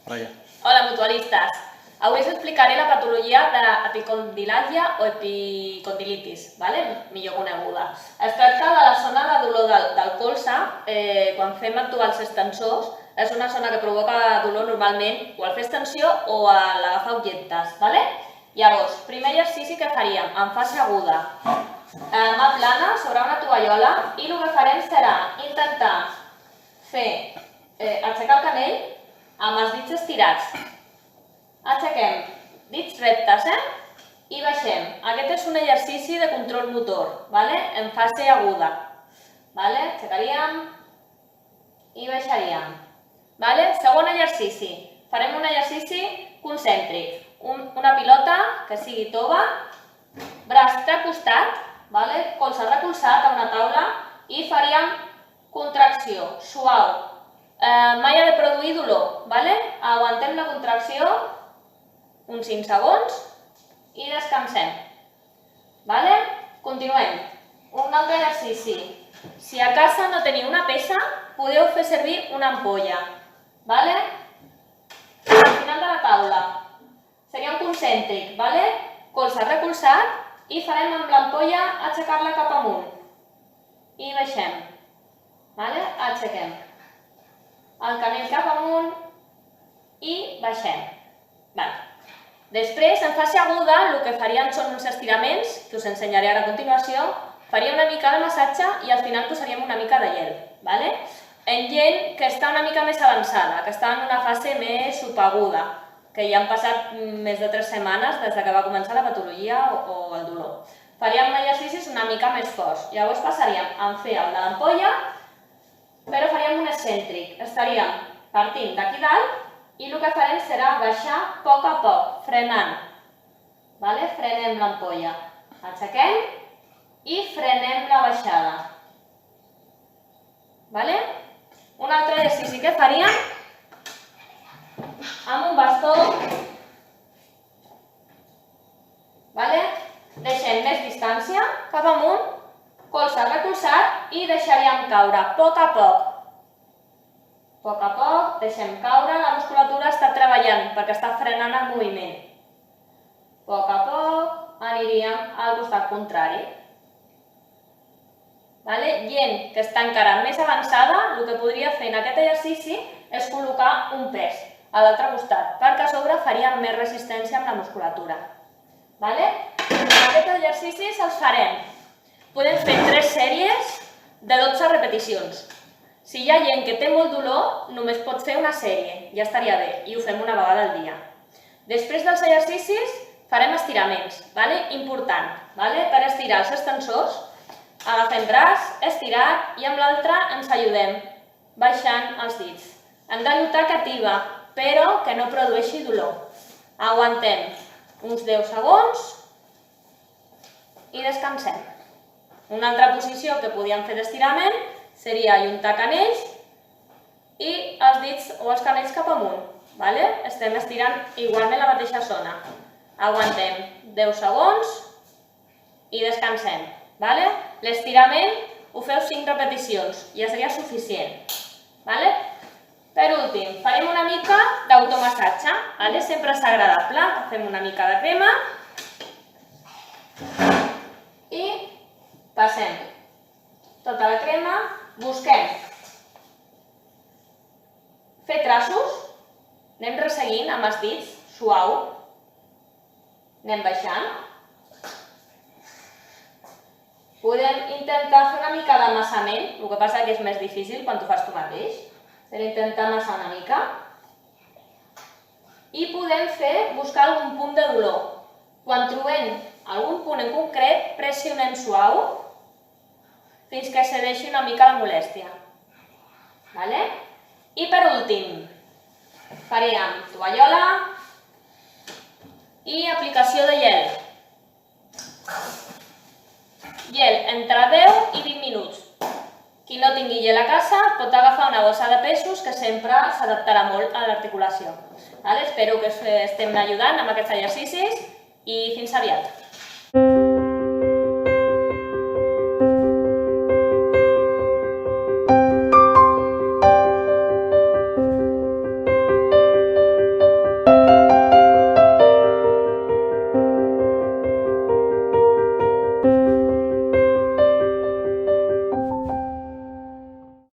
Hola, mutualistes. Avui us explicaré la patologia d'epicondilàgia o epicondilitis, millor coneguda. Es tracta de la zona de dolor del colze quan fem actuar els extensors. És una zona que provoca dolor normalment o al fer extensió o a l'agafar objectes. Llavors, primer exercici que faríem en fase aguda, mà plana sobre una tovallola, i el que farem serà intentar aixecar el canell amb els dits estirats. Aixequem dits rectes i baixem. Aquest és un exercici de control motor, en fase aguda. Aixecaríem i baixaríem. Segon exercici. Farem un exercici concèntric. Una pilota que sigui tova, braç recostat, colze recolzat a una taula, i faríem contracció suau. Mai ha de produir dolor. Aguantem la contracció uns 5 segons i descansem. Continuem. Un altre exercici. Si a casa no teniu una peça, podeu fer servir una ampolla. Al final de la taula. Seria un concèntric. Colze recolzat i farem amb l'ampolla aixecar-la cap amunt. I baixem. Aixequem. El canell cap amunt i baixem. Després, en fase aguda, el que faríem són uns estiraments, que us ensenyaré ara a continuació. Faríem una mica de massatge i al final posaríem una mica de gel. En gent que està una mica més avançada, que està en una fase més subaguda, que ja han passat més de 3 setmanes des que va començar la patologia o el dolor. Faríem exercicis una mica més forts. Llavors passaríem a fer el de l'ampolla, però faríem un excèntric. Estaríem partint d'aquí dalt i el que farem serà baixar a poc, frenant. Frenem l'ampolla. Aixequem i frenem la baixada. Un altre exercici que faríem amb un bastó. Deixem més distància cap amunt, colze recolzat, i deixaríem caure a poc. A poc, deixem caure, la musculatura està treballant perquè està frenant el moviment. A poc aniríem al costat contrari. Gent que està encara més avançada, el que podria fer en aquest exercici és col·locar un pes a l'altre costat, perquè a sobre faríem més resistència amb la musculatura. Aquests exercicis els farem. Podem fer 3 sèries de 12 repeticions. Si hi ha gent que té molt dolor, només pot fer una sèrie, ja estaria bé, i ho fem una vegada al dia. Després dels exercicis farem estiraments, important. Per estirar els extensors, agafem braç, estirat, i amb l'altre ens ajudem, baixant els dits. Hem de notar que tiba, però que no produeixi dolor. Aguantem uns 10 segons i descansem. Una altra posició que podíem fer d'estirament seria ajuntar canells i els dits o els canells cap amunt. Estem estirant igualment la mateixa zona. Aguantem 10 segons i descansem. L'estirament ho feu 5 repeticions, ja seria suficient. Per últim, farem una mica d'automassatge. Sempre és agradable. Fem una mica de crema i passem tota la crema. Busquem fer traços. Anem resseguint amb els dits, suau. Anem baixant. Podem intentar fer una mica d'amassament, el que passa que és més difícil quan t'ho fas tu mateix. Per intentar amassar una mica. I podem buscar algun punt de dolor. Quan trobem algun punt en concret, pressionem suau fins que cedeixi una mica la molèstia. I per últim, faríem tovallola i aplicació de gel. Gel entre 10 i 20 minuts. Qui no tingui gel a casa pot agafar una bossa de pesos que sempre s'adaptarà molt a l'articulació. Espero que us estem ajudant amb aquests exercicis i fins aviat.